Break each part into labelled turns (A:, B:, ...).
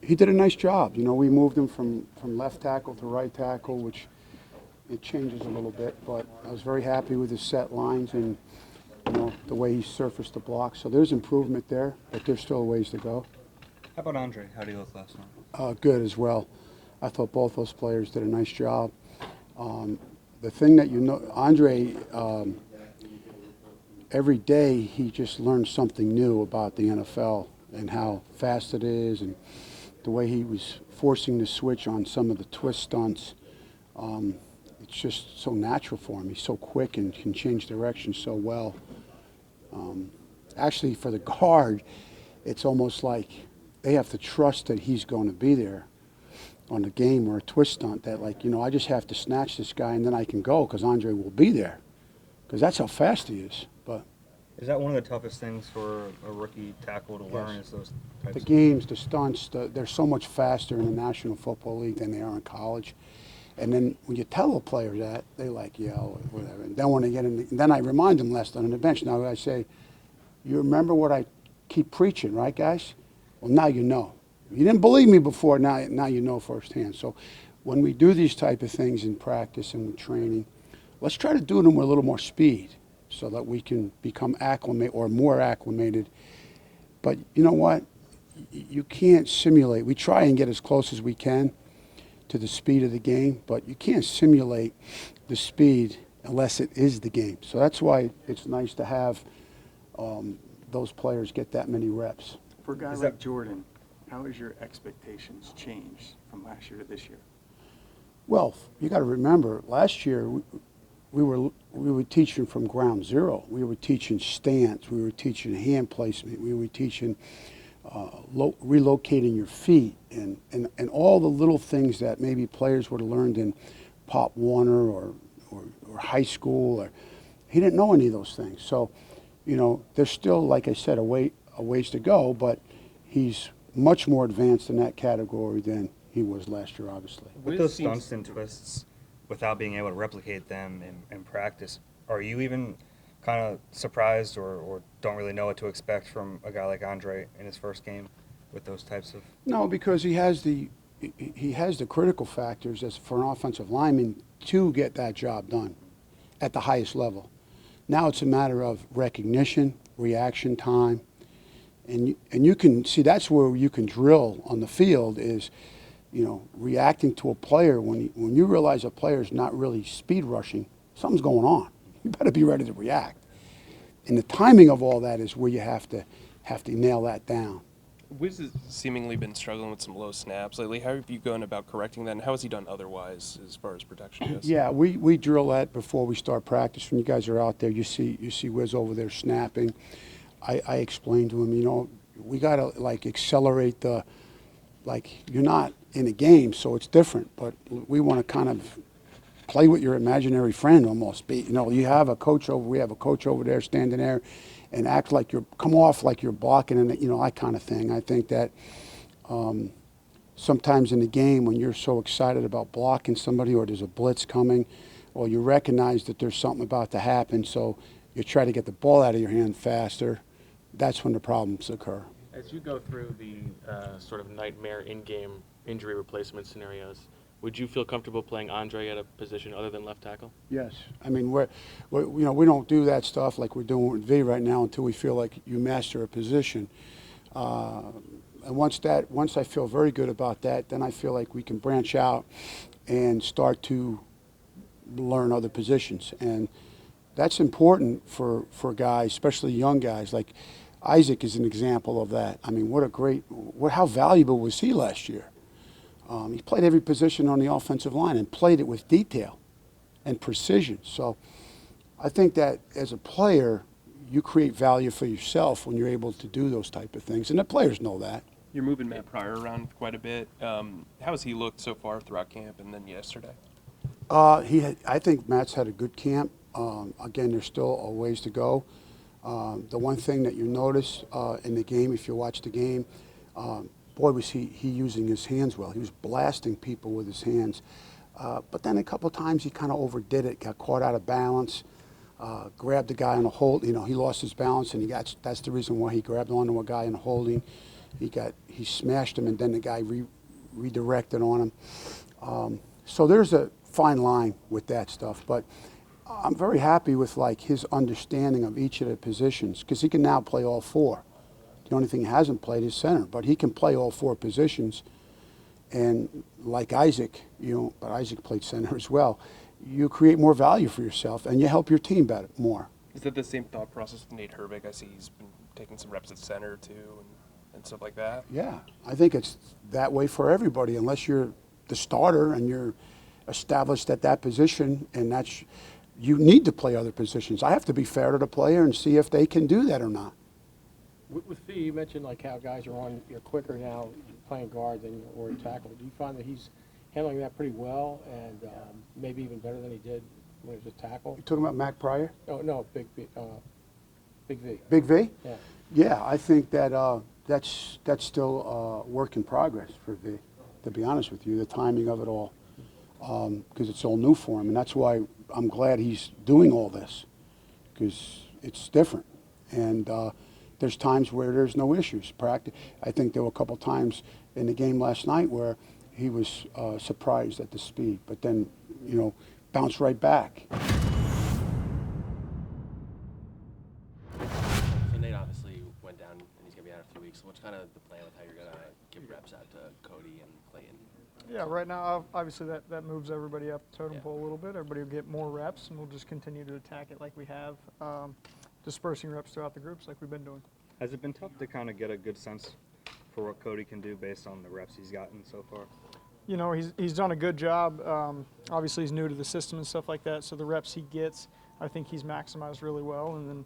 A: He did a nice job. You know, we moved him from left tackle to right tackle, which it changes a little bit, but I was very happy with his set lines and, you know, the way he surfaced the block. So there's improvement there, but there's still a ways to go.
B: How about Andre? How did he look last night?
A: Good as well. I thought both those players did a nice job. The thing that you know, Andre, every day he just learns something new about the NFL and how fast it is, and the way he was forcing the switch on some of the twist stunts. It's just so natural for him. He's so quick and can change direction so well. Actually, for the guard, it's almost like they have to trust that he's going to be there on the game or a twist stunt, that, like, you know, I just have to snatch this guy and then I can go because Andre will be there, because that's how fast he is. But
B: Is that one of the toughest things for a rookie tackle to learn?
A: Yes.
B: Is those types
A: The
B: of
A: games, the stunts, they're so much faster in the National Football League than they are in college. And then when you tell a player that, they like yell or whatever. And then when they get in, then I remind them last on the bench. Now I say, you remember what I keep preaching, right, guys? Well, now you know. You didn't believe me before, now you know firsthand. So when we do these type of things in practice and training, let's try to do them with a little more speed so that we can become acclimated or more acclimated. But you know what? You can't simulate. We try and get as close as we can to the speed of the game, but you can't simulate the speed unless it is the game. So that's why it's nice to have those players get that many reps.
C: For a guy like Jordan, how has your expectations changed from last year to this year?
A: Well, you got to remember, last year we were teaching from ground zero. We were teaching stance. We were teaching hand placement. We were teaching relocating your feet and all the little things that maybe players would have learned in Pop Warner or high school. He didn't know any of those things. So, you know, there's still, like I said, a ways to go, but he's much more advanced in that category than he was last year, obviously.
B: with those stunts and twists, without being able to replicate them in practice, are you even kind of surprised or don't really know what to expect from a guy like Andre in his first game with those types of?
A: No, because he has the critical factors as for an offensive lineman to get that job done at the highest level. Now it's a matter of recognition, reaction time, and you can see that's where you can drill on the field is, you know, reacting to a player. When you realize a player's not really speed rushing, something's going on. You better be ready to react. And the timing of all that is where you have to nail that down.
D: Wiz has seemingly been struggling with some low snaps lately. How have you gone about correcting that, and how has he done otherwise as far as protection goes?
A: Yeah, we drill that before we start practice. When you guys are out there, you see Wiz over there snapping. I explained to him, you know, we got to, like, accelerate you're not in a game, so it's different, but we want to kind of play with your imaginary friend almost. You know, we have a coach over there standing there and act like come off like you're blocking, and, you know, that kind of thing. I think that sometimes in the game when you're so excited about blocking somebody or there's a blitz coming or you recognize that there's something about to happen, so you try to get the ball out of your hand faster, that's when the problems occur.
E: As you go through the sort of nightmare in-game injury replacement scenarios, would you feel comfortable playing Andre at a position other than left tackle?
A: Yes, I mean we don't do that stuff like we're doing with V right now until we feel like you master a position. And once I feel very good about that, then I feel like we can branch out and start to learn other positions, and that's important for guys, especially young guys. Like Isaac is an example of that. I mean, how valuable was he last year? He played every position on the offensive line and played it with detail and precision. So I think that as a player, you create value for yourself when you're able to do those type of things, and the players know that.
D: You're moving Matt Pryor around quite a bit. How has he looked so far throughout camp and then yesterday?
A: I think Matt's had a good camp. Again, there's still a ways to go. The one thing that you notice in the game, if you watch the game, boy, was he using his hands well. He was blasting people with his hands. But then a couple of times he kind of overdid it, got caught out of balance, grabbed the guy on a hold. You know, he lost his balance, and that's the reason why he grabbed onto a guy in holding. He smashed him, and then the guy redirected on him. So there's a fine line with that stuff, but I'm very happy with like his understanding of each of the positions because he can now play all four. The only thing he hasn't played is center, but he can play all four positions. And like Isaac, but Isaac played center as well. You create more value for yourself, and you help your team better more.
D: Is that the same thought process with Nate Herbig? I see he's been taking some reps at center too, and stuff like that.
A: Yeah, I think it's that way for everybody, unless you're the starter and you're established at that position, and you need to play other positions. I have to be fair to the player and see if they can do that or not.
F: With Fee, you mentioned like how guys you're quicker now playing guard than or tackle. Do you find that he's handling that pretty well and maybe even better than he did when he was a tackle?
A: You talking about Mac Pryor?
F: Oh, no, Big V.
A: Big V?
F: Yeah.
A: Yeah, I think that that's still a work in progress for V, to be honest with you, the timing of it all, because it's all new for him. And that's why I'm glad he's doing all this, because it's different. And there's times where there's no issues. I think there were a couple times in the game last night where he was surprised at the speed, but then, bounced right back.
G: So Nate obviously went down and he's going to be out a few weeks. So what's kind of the plan with how you're going to give reps out to Cody and Clayton?
H: Yeah, right now, obviously that moves everybody up the totem pole a little bit. Everybody will get more reps, and we'll just continue to attack it like we have, dispersing reps throughout the groups like we've been doing.
B: Has it been tough to kind of get a good sense for what Cody can do based on the reps he's gotten so far?
H: He's done a good job. Obviously, he's new to the system and stuff like that, so the reps he gets, I think he's maximized really well. And then,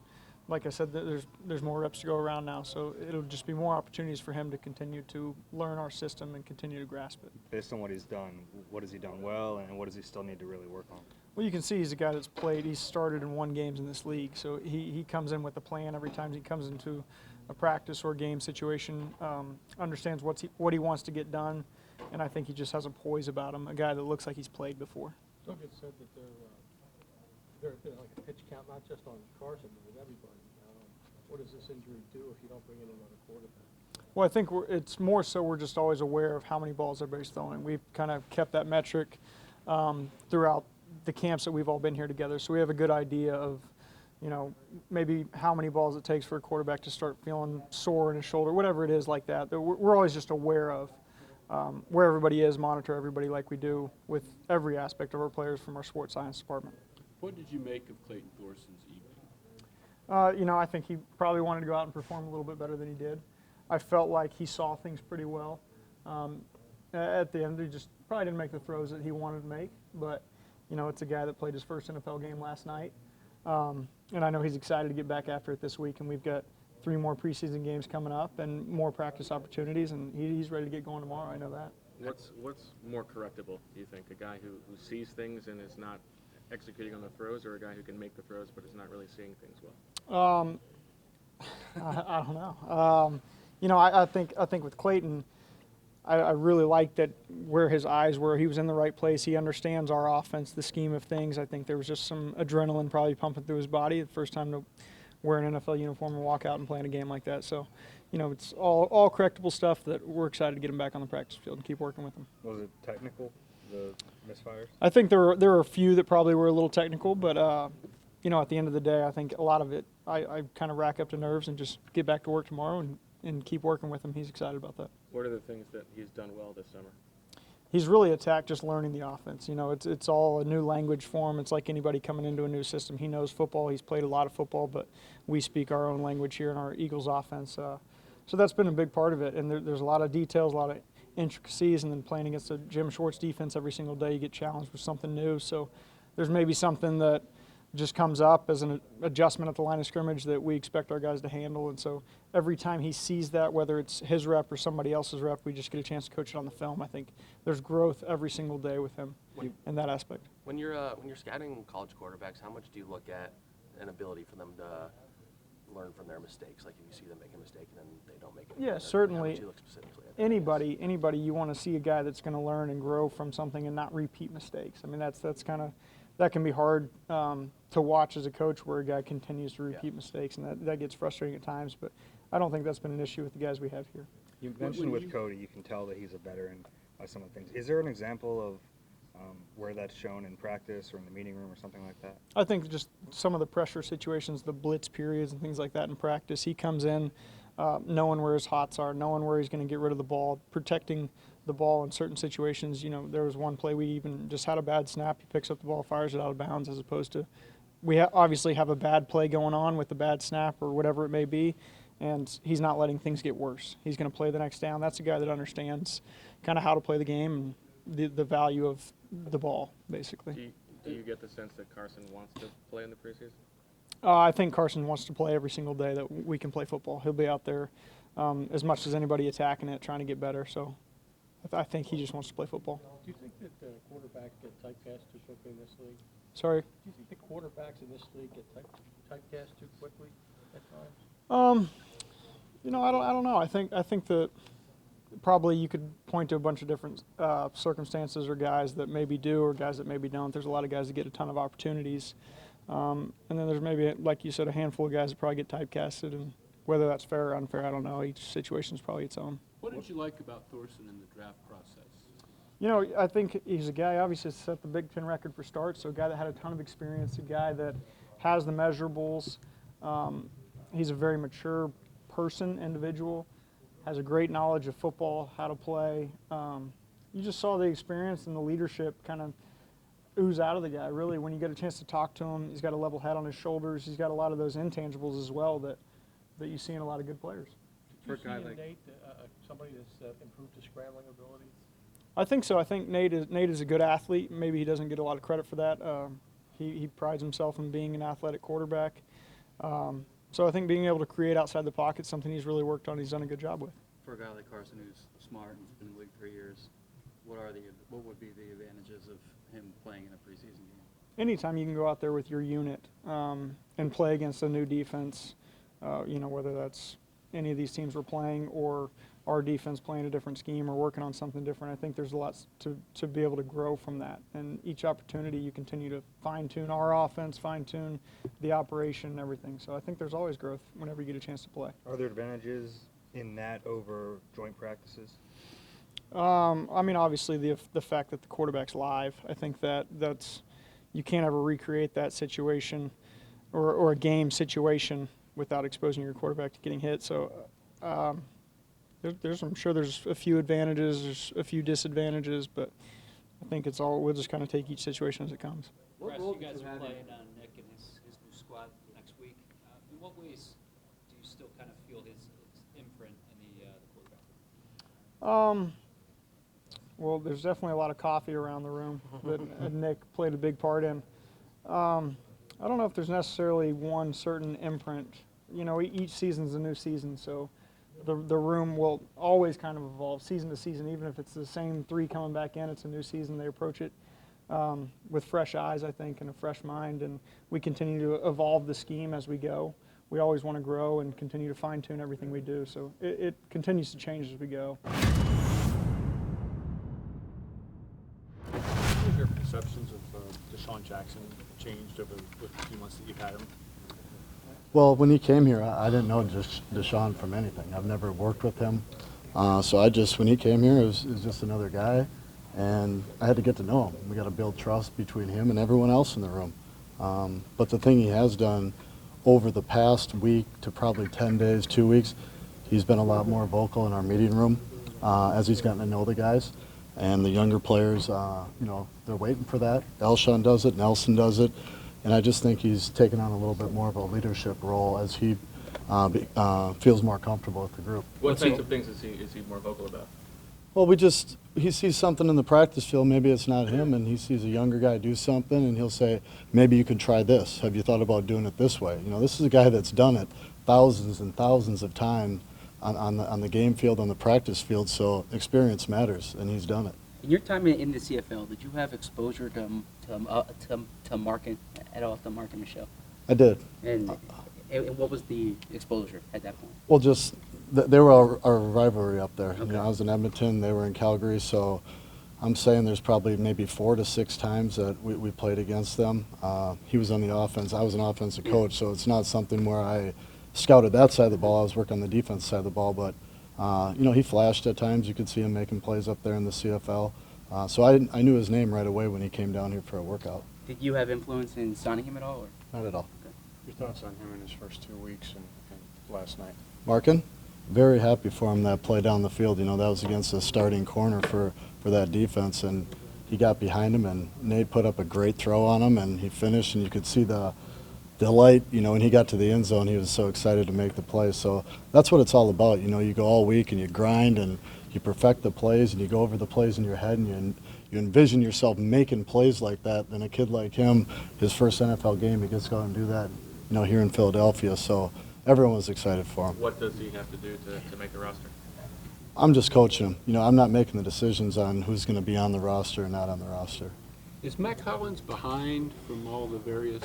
H: like I said, there's more reps to go around now, so it'll just be more opportunities for him to continue to learn our system and continue to grasp it.
B: Based on what he's done, what has he done well, and what does he still need to really work on?
H: Well, you can see he's a guy that's played. He's started and won games in this league, so he comes in with a plan every time he comes into a practice or game situation, understands what he wants to get done, and I think he just has a poise about him, a guy that looks like he's played before.
F: Doug had said that they're like a pitch count, not just on Carson, but with everybody. What does this injury do if you don't bring in another quarterback?
H: Well, I think it's more so we're just always aware of how many balls everybody's throwing. We've kind of kept that metric throughout the camps that we've all been here together, so we have a good idea of maybe how many balls it takes for a quarterback to start feeling sore in his shoulder, whatever it is like that. We're always just aware of where everybody is, monitor everybody like we do with every aspect of our players from our sports science department.
I: What did you make of Clayton Thorson's evening?
H: I think he probably wanted to go out and perform a little bit better than he did. I felt like he saw things pretty well. At the end, he just probably didn't make the throws that he wanted to make, but it's a guy that played his first NFL game last night. And I know he's excited to get back after it this week, and we've got 3 more preseason games coming up and more practice opportunities, and he's ready to get going tomorrow. I know that.
E: What's more correctable, do you think? A guy who sees things and is not executing on the throws, or a guy who can make the throws but is not really seeing things well?
H: I don't know. I think with Clayton, I really like that where his eyes were. He was in the right place. He understands our offense, the scheme of things. I think there was just some adrenaline probably pumping through his body the first time to wear an NFL uniform and walk out and play in a game like that. So, it's all correctable stuff that we're excited to get him back on the practice field and keep working with him.
B: Was it technical, the misfires?
H: I think there were a few that probably were a little technical, but at the end of the day, I think a lot of it I kind of rack up the nerves and just get back to work tomorrow and keep working with him. He's excited about that.
E: What are the things that he's done well this summer?
H: He's really attacked just learning the offense. It's all a new language for him. It's like anybody coming into a new system. He knows football. He's played a lot of football, but we speak our own language here in our Eagles offense. So that's been a big part of it. And there's a lot of details, a lot of intricacies, and then playing against a Jim Schwartz defense every single day, you get challenged with something new. So there's maybe something that just comes up as an adjustment at the line of scrimmage that we expect our guys to handle. And so every time he sees that, whether it's his rep or somebody else's rep, we just get a chance to coach it on the film. I think there's growth every single day with him in that aspect.
G: When you're scouting college quarterbacks, how much do you look at an ability for them to learn from their mistakes? Like if you see them make a mistake and then they don't make it.
H: Yeah,
G: again,
H: certainly.
G: How much do you look specifically at that?
H: Anybody, you want to see a guy that's going to learn and grow from something and not repeat mistakes. I mean, that's kind of, that can be hard to watch as a coach where a guy continues to repeat mistakes, and that gets frustrating at times, but I don't think that's been an issue with the guys we have here.
B: You
I: When
B: mentioned with
I: you-
B: Cody, you can tell that he's a veteran by some of the things. Is there an example of where that's shown in practice or in the meeting room or something like that?
H: I think just some of the pressure situations, the blitz periods and things like that in practice, he comes in knowing where his hots are, knowing where he's going to get rid of the ball, protecting the ball in certain situations. You know, there was one play we even just had a bad snap. He picks up the ball, fires it out of bounds, as opposed to we obviously have a bad play going on with the bad snap or whatever it may be, and he's not letting things get worse. He's going to play the next down. That's a guy that understands kind of how to play the game and the value of the ball, basically.
E: Do you get the sense that Carson wants to play in the preseason?
H: I think Carson wants to play every single day that we can play football. He'll be out there as much as anybody attacking it, trying to get better. So I think he just wants to play football.
F: Do you think that quarterbacks get typecast too quickly in this league?
H: Sorry?
F: Do you think the quarterbacks in this league get typecast too quickly at times?
H: You know, I don't know. I think that probably you could point to a bunch of different circumstances or guys that maybe do or guys that maybe don't. There's a lot of guys that get a ton of opportunities. And then there's maybe, like you said, a handful of guys that probably get typecasted. And whether that's fair or unfair, I don't know. Each situation is probably its own.
I: What did you like about Thorson in the draft process?
H: You know, I think he's a guy, obviously, set the Big Ten record for starts, so a guy that had a ton of experience, a guy that has the measurables. He's a very mature person, individual, has a great knowledge of football, how to play. You just saw the experience and the leadership kind of ooze out of the guy, really. When you get a chance to talk to him, he's got a level head on his shoulders. He's got a lot of those intangibles as well that you see in a lot of good players.
F: Do you see in Nate somebody that's improved his scrambling abilities?
H: I think so. I think Nate is a good athlete. Maybe he doesn't get a lot of credit for that. He prides himself on being an athletic quarterback. So I think being able to create outside the pocket is something he's really worked on. He's done a good job with.
J: For a guy like Carson who's smart and has been in the league 3 years, what would be the advantages of him playing in a preseason game?
H: Anytime you can go out there with your unit and play against a new defense, you know, whether that's any of these teams we're playing or our defense playing a different scheme or working on something different, I think there's a lot to be able to grow from that. And each opportunity you continue to fine-tune our offense, fine-tune the operation and everything. So I think there's always growth whenever you get a chance to play.
B: Are there advantages in that over joint practices?
H: I mean, obviously the fact that the quarterback's live, I think that's you can't ever recreate that situation or a game situation without exposing your quarterback to getting hit. So I'm sure there's a few advantages, there's a few disadvantages, but I think we'll just kind of take each situation as it comes.
K: Russ, you guys are playing Nick and his new squad next week. In what ways do you still kind of feel his imprint in the quarterback?
H: Well, there's definitely a lot of coffee around the room that Nick played a big part in. I don't know if there's necessarily one certain imprint. You know, each season's a new season, so the room will always kind of evolve season to season. Even if it's the same 3 coming back in, it's a new season. They approach it with fresh eyes, I think, and a fresh mind, and we continue to evolve the scheme as we go. We always want to grow and continue to fine-tune everything we do, so it continues to change as we go.
L: Have your perceptions of Deshaun Jackson changed over the few months that you've had him?
M: Well, when he came here, I didn't know Deshaun from anything. I've never worked with him. So when he came here, it was just another guy, and I had to get to know him. We got to build trust between him and everyone else in the room. But the thing he has done over the past week to probably 10 days, 2 weeks, he's been a lot more vocal in our meeting room as he's gotten to know the guys. And the younger players, you know, they're waiting for that. Elshon does it, Nelson does it, and I just think he's taken on a little bit more of a leadership role as he feels more comfortable with the group.
E: What types of things is he more vocal about?
M: Well, he sees something in the practice field, maybe it's not him, and he sees a younger guy do something, and he'll say, maybe you can try this. Have you thought about doing it this way? You know, this is a guy that's done it thousands and thousands of times on the game field, on the practice field, so experience matters, and he's done it.
N: In your time in the CFL, did you have exposure to Mark at all, to Mark and Michelle?
M: I did.
N: And what was the exposure at that point?
M: Well, just they were our rivalry up there.
N: Okay.
M: You know, I was in Edmonton, they were in Calgary, so I'm saying there's probably maybe 4 to 6 times that we played against them. He was on the offense, I was an offensive coach, so it's not something where I scouted that side of the ball. I was working on the defense side of the ball, but He flashed at times. You could see him making plays up there in the CFL. So I knew his name right away when he came down here for a workout.
N: Did you have influence in signing him at all? Or?
M: Not at all.
L: Your thoughts on him in his first 2 weeks and last night?
M: Markin, very happy for him, that play down the field. That was against the starting corner for that defense, and he got behind him, and Nate put up a great throw on him, and he finished, and you could see the delight, when he got to the end zone. He was so excited to make the play. So that's what it's all about. You go all week and you grind and you perfect the plays and you go over the plays in your head and you envision yourself making plays like that. Then a kid like him, his first NFL game, he gets to go out and do that, here in Philadelphia. So everyone was excited for him.
E: What does he have to do to make the roster?
M: I'm just coaching him. I'm not making the decisions on who's going to be on the roster or not on the roster.
I: Is Mac Hollins behind from all the various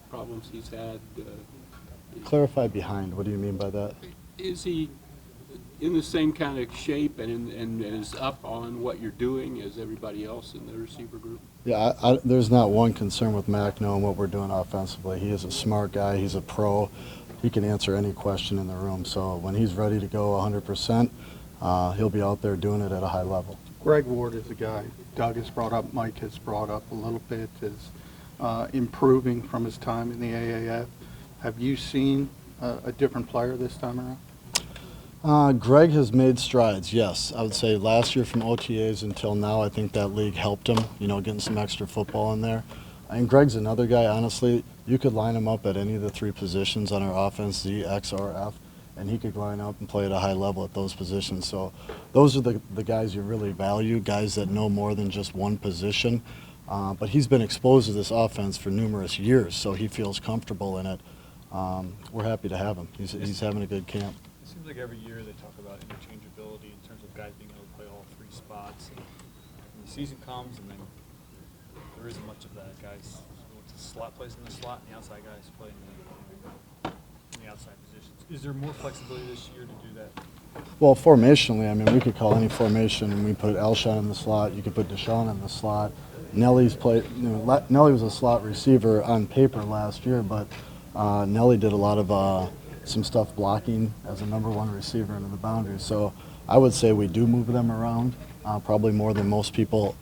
I: problems he's had?
M: Clarify behind. What do you mean by that?
I: Is he in the same kind of shape and is up on what you're doing as everybody else in the receiver group?
M: Yeah, there's not one concern with Mac knowing what we're doing offensively. He is a smart guy. He's a pro. He can answer any question in the room. So when he's ready to go 100%, he'll be out there doing it at a high level.
O: Greg Ward is a guy Doug has brought up, Mike has brought up a little bit, is improving from his time in the AAF. Have you seen a different player this time around?
M: Greg has made strides, yes. I would say last year from OTAs until now, I think that league helped him, getting some extra football in there. And Greg's another guy, honestly, you could line him up at any of the 3 positions on our offense, Z, X, or F, and he could line up and play at a high level at those positions. So those are the guys you really value, guys that know more than just one position. But he's been exposed to this offense for numerous years, so he feels comfortable in it. We're happy to have him. He's having a good camp.
L: It seems like every year they talk about interchangeability in terms of guys being able to play all 3 spots. And the season comes, and then there isn't much of that. Guys, the slot plays in the slot, and the outside guys play in the outside positions. Is there more flexibility this year to do that?
M: Well, formationally, we could call any formation, and we put Alshon in the slot. You could put Deshaun in the slot. Nelly was a slot receiver on paper last year, but Nelly did a lot of some stuff blocking as a number 1 receiver into the boundary. So I would say we do move them around, probably more than most people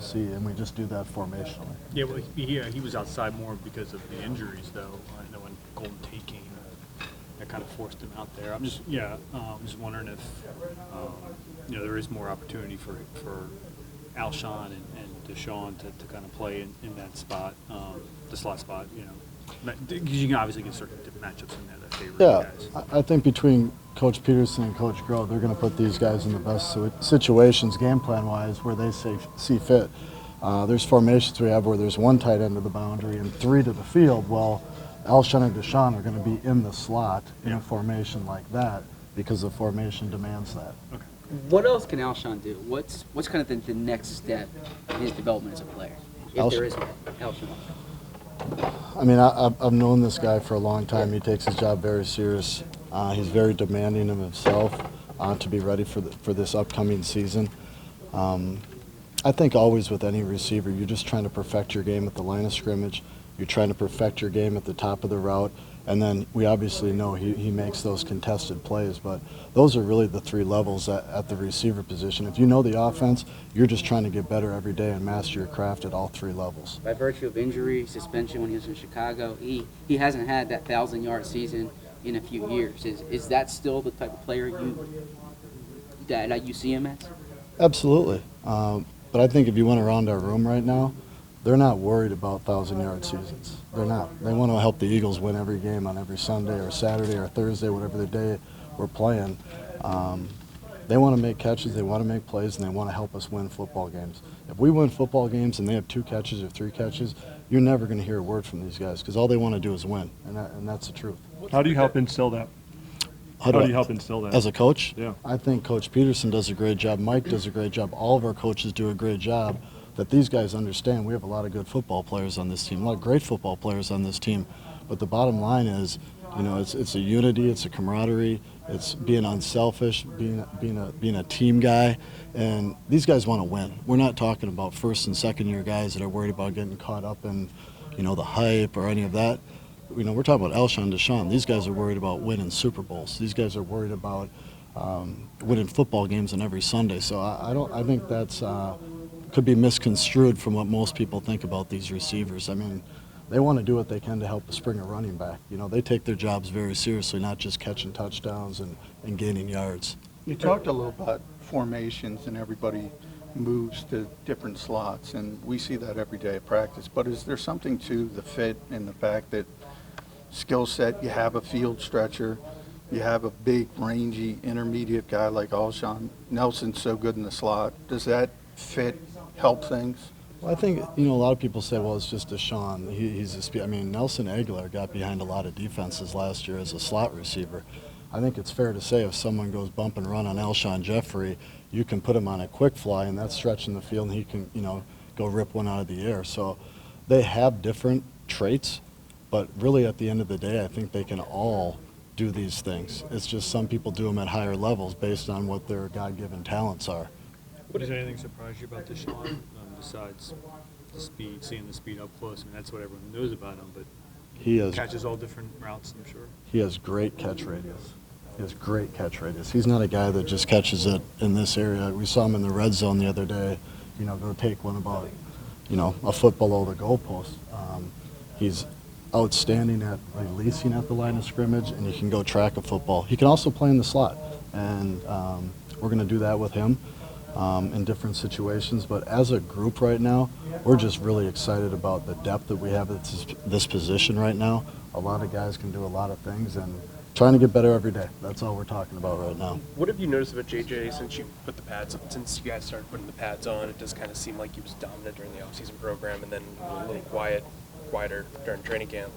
M: see, and we just do that formationally.
L: Yeah, well, he was outside more because of the injuries, though. I know when Golden Tate came, that kind of forced him out there. I'm just wondering if there is more opportunity for Alshon and Deshaun to kind of play in that spot, the slot spot. Because you can obviously get certain matchups in there that favor you guys.
M: I think between Coach Peterson and Coach Grove, they're going to put these guys in the best situations, game plan-wise, where they see fit. There's formations we have where there's 1 tight end to the boundary and 3 to the field. Well, Alshon and Deshaun are going to be in the slot in a formation like that because the formation demands that.
L: Okay.
N: What else can Alshon do? What's kind of the next step in his development as a player, if there is one? Alshon.
M: I've known this guy for a long time. He takes his job very serious. He's very demanding of himself to be ready for this upcoming season. I think always with any receiver, you're just trying to perfect your game at the line of scrimmage. You're trying to perfect your game at the top of the route. And then we obviously know he makes those contested plays, but those are really the 3 levels at the receiver position. If you know the offense, you're just trying to get better every day and master your craft at all 3 levels.
N: By virtue of injury, suspension when he was in Chicago, he hasn't had that 1,000-yard season in a few years. Is that still the type of player that you see him as?
M: Absolutely. But I think if you went around our room right now, they're not worried about 1,000-yard seasons. They're not. They want to help the Eagles win every game on every Sunday or Saturday or Thursday, whatever the day we're playing. They want to make catches, they want to make plays, and they want to help us win football games. If we win football games and they have 2 catches or 3 catches, you're never going to hear a word from these guys because all they want to do is win, and that's the truth.
P: How do you help instill that? How do you help instill that?
M: As a coach?
P: Yeah.
M: I think Coach Peterson does a great job. Mike does a great job. All of our coaches do a great job. That these guys understand we have a lot of good football players on this team, a lot of great football players on this team. But the bottom line is, it's a unity, it's a camaraderie, it's being unselfish, being a team guy, and these guys want to win. We're not talking about 1st and 2nd year guys that are worried about getting caught up in, the hype or any of that. We're talking about Alshon, Deshaun. These guys are worried about winning Super Bowls. These guys are worried about winning football games on every Sunday. So I think that's could be misconstrued from what most people think about these receivers. I mean, they want to do what they can to help the Springer running back. You know, they take their jobs very seriously, not just catching touchdowns and gaining yards.
O: You talked a little about formations and everybody moves to different slots, and we see that every day at practice. But is there something to the fit and the fact that skill set, you have a field stretcher, you have a big, rangy, intermediate guy like Alshon. Nelson's so good in the slot. Does that fit help things?
M: Well, I think, you know, a lot of people say, well, it's just Deshaun. He's a speed. I mean, Nelson Aguilar got behind a lot of defenses last year as a slot receiver. I think it's fair to say if someone goes bump and run on Alshon Jeffrey, you can put him on a quick fly, and that's stretching the field, and he can, you know, go rip one out of the air. So they have different traits, but really at the end of the day, I think they can all do these things. It's just some people do them at higher levels based on what their God-given talents are.
L: Does anything surprise you about Deshaun besides the speed, seeing the speed up close? I mean, that's what everyone knows about him, but
M: he
L: catches all different routes, I'm sure.
M: He has great catch radius. He has great catch radius. He's not a guy that just catches it in this area. We saw him in the red zone the other day, you know, go take one about, you know, a foot below the goalpost. He's outstanding at releasing at the line of scrimmage, and he can go track a football. He can also play in the slot, and we're going to do that with him in different situations. But as a group right now, we're just really excited about the depth that we have at this position right now. A lot of guys can do a lot of things, and trying to get better every day. That's all we're talking about right now.
D: What have you noticed about JJ since you put the pads on? Since you guys started putting the pads on, it does kind of seem like he was dominant during the offseason program and then a little quieter during training camp.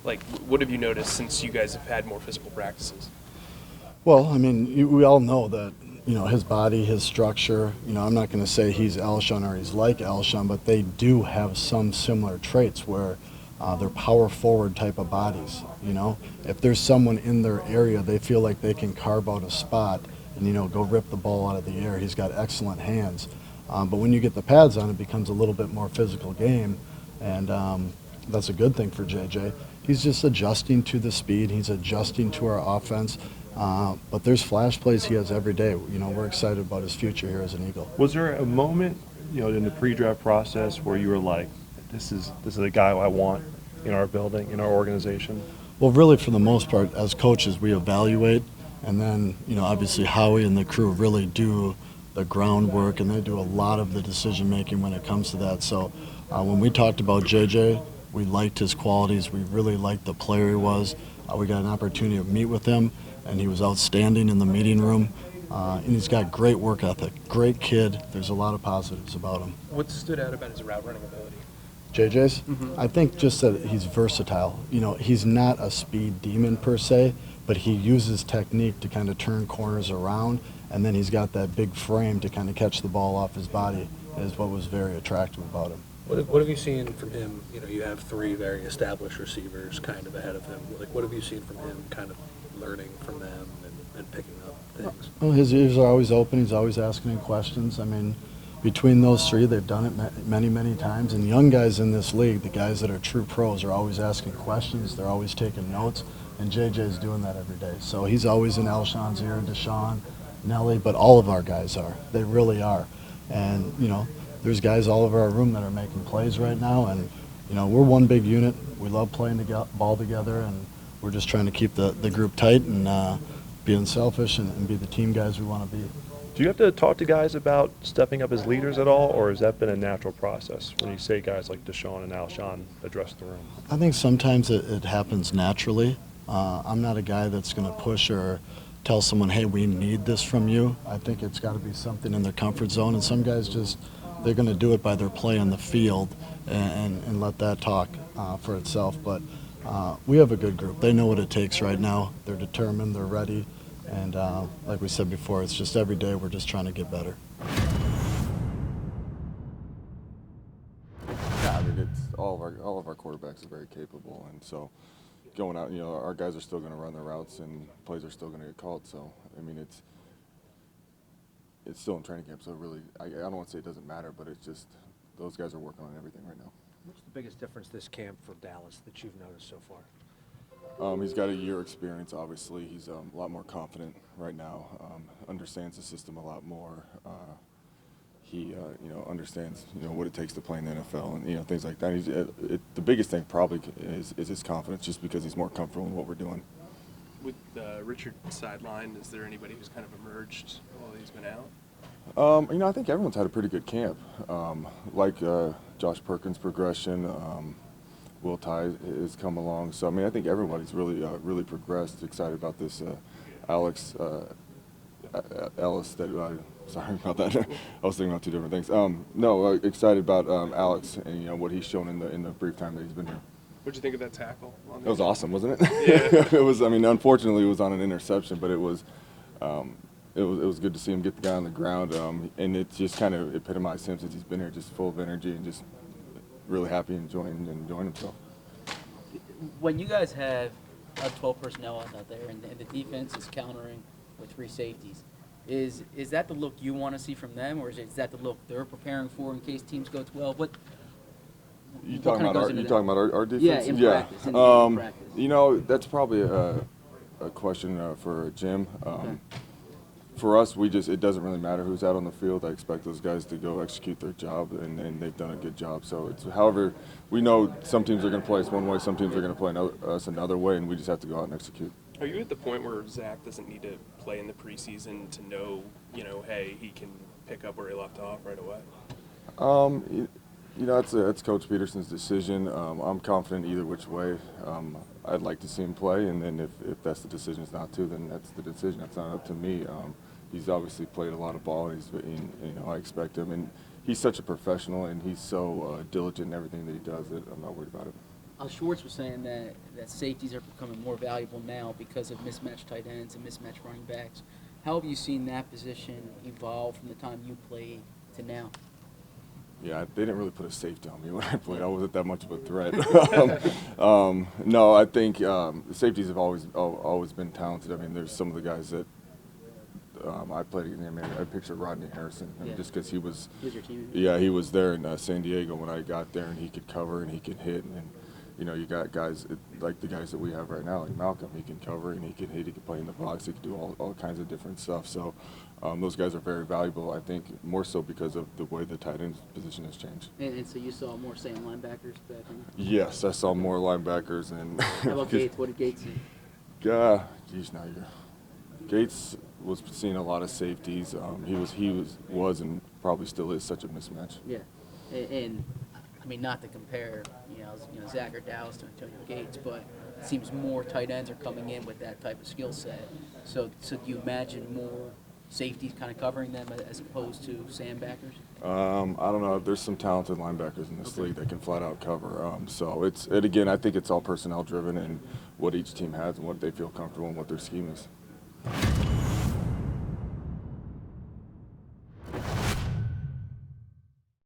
D: Like, what have you noticed since you guys have had more physical practices?
M: Well, I mean, we all know that, you know, his body, his structure, you know, I'm not going to say he's Alshon or he's like Alshon, but they do have some similar traits where they're power forward type of bodies, you know. If there's someone in their area, they feel like they can carve out a spot and, you know, go rip the ball out of the air. He's got excellent hands. But when you get the pads on, it becomes a little bit more physical game, and that's a good thing for JJ. He's just adjusting to the speed. He's adjusting to our offense. But there's flash plays he has every day. You know, we're excited about his future here as an Eagle.
P: Was there a moment, you know, in the pre-draft process where you were like, this is the guy I want in our building, in our organization?
M: Well, really, for the most part, as coaches, we evaluate, and then, you know, obviously Howie and the crew really do the groundwork, and they do a lot of the decision-making when it comes to that. So when we talked about JJ, we liked his qualities. We really liked the player he was. We got an opportunity to meet with him, and he was outstanding in the meeting room. And he's got great work ethic, great kid. There's a lot of positives about him.
D: What stood out about his route running ability?
M: JJ's? I think just that he's versatile. You know, he's not a speed demon per se, but he uses technique to kind of turn corners around, and then he's got that big frame to kind of catch the ball off his body, is what was very attractive about him.
Q: What have you seen from him? You know, you have three very established receivers kind of ahead of him. Like, what have you seen from him kind of learning from them and picking up things?
M: Well, his ears are always open. He's always asking him questions. I mean, between those three, they've done it many, many times. And young guys in this league, the guys that are true pros, are always asking questions. They're always taking notes. And JJ is doing that every day. So he's always in Alshon's ear, Deshaun, Nelly, but all of our guys are. They really are. And, you know, there's guys all over our room that are making plays right now. And, you know, we're one big unit. We love playing the ball together, and we're just trying to keep the group tight and be unselfish and be the team guys we want to be.
P: Do you have to talk to guys about stepping up as leaders at all, or has that been a natural process when you say guys like Deshaun and Alshon address the room?
M: I think sometimes it happens naturally. I'm not a guy that's going to push or tell someone, hey, we need this from you. I think it's got to be something in their comfort zone, and some guys just, they're going to do it by their play on the field and let that talk for itself. But we have a good group. They know what it takes right now. They're determined, they're ready. And like we said before, it's just every day we're just trying to get better.
R: Yeah, I mean, it's all of our quarterbacks are very capable, and so going out, you know, our guys are still going to run their routes and plays are still going to get called. So I mean, it's still in training camp. So really, I don't want to say it doesn't matter, but it's just those guys are working on everything right now.
S: What's the biggest difference this camp for Dallas that you've noticed so far?
R: He's got a year experience, obviously. He's a lot more confident right now, understands the system a lot more. He understands, what it takes to play in the NFL and, things like that. The biggest thing probably is his confidence, just because he's more comfortable in what we're doing.
D: With Richard sidelined, is there anybody who's kind of emerged while he's been out?
R: I think everyone's had a pretty good camp. Josh Perkins' progression, Will Tye has come along. So, I think everybody's really progressed. Excited about this Alex Ellis sorry about that. I was thinking about two different things. Excited about Alex and, what he's shown in the brief time that he's been here.
D: What'd you think of that tackle?
R: It was awesome, wasn't it?
D: Yeah.
R: It was. Unfortunately, it was on an interception, but it was good to see him get the guy on the ground, and it just kind of epitomized him since he's been here, just full of energy and just really happy and enjoying himself.
N: When you guys have 12 personnel out there and the defense is countering with 3 safeties, is that the look you want to see from them, or is that the look they're preparing for in case teams go 12?
R: You talking about our defense?
N: Yeah, in practice. In practice.
R: That's probably a question for Jim. For us, it doesn't really matter who's out on the field. I expect those guys to go execute their job, and they've done a good job. So however, we know some teams are going to play us one way, some teams are going to play us another way, and we just have to go out and execute.
D: Are you at the point where Zach doesn't need to play in the preseason to know, hey, he can pick up where he left off right away?
R: It's Coach Peterson's decision. I'm confident either which way. I'd like to see him play, and then if that's the decision is not to, then that's the decision. That's not up to me. He's obviously played a lot of ball, and I expect him. And he's such a professional, and he's so diligent in everything that he does that I'm not worried about it.
N: Schwartz was saying that safeties are becoming more valuable now because of mismatched tight ends and mismatched running backs. How have you seen that position evolve from the time you played to now?
R: Yeah, they didn't really put a safety on me when I played. I wasn't that much of a threat. No, I think the safeties have always been talented. There's some of the guys that I played against. I picture Rodney Harrison, just because he was.
N: He was your teammate?
R: Yeah, he was there in San Diego when I got there, and he could cover and he could hit. And you got guys like the guys that we have right now, like Malcolm. He can cover and he can hit. He can play in the box. He can do all kinds of different stuff. So. Those guys are very valuable, I think, more so because of the way the tight end position has changed.
N: And so you saw more, say, linebackers back then?
R: Yes, I saw more linebackers. And
N: how about Gates? What did Gates see?
R: Gates was seeing a lot of safeties. He was and probably still is such a mismatch.
N: Yeah, and not to compare, Zach or Dallas to Antonio Gates, but it seems more tight ends are coming in with that type of skill set. So do you imagine more safeties kind of covering them as opposed to sandbackers?
R: I don't know. There's some talented linebackers in this league that can flat out cover. Again, I think it's all personnel driven and what each team has and what they feel comfortable and what their scheme is.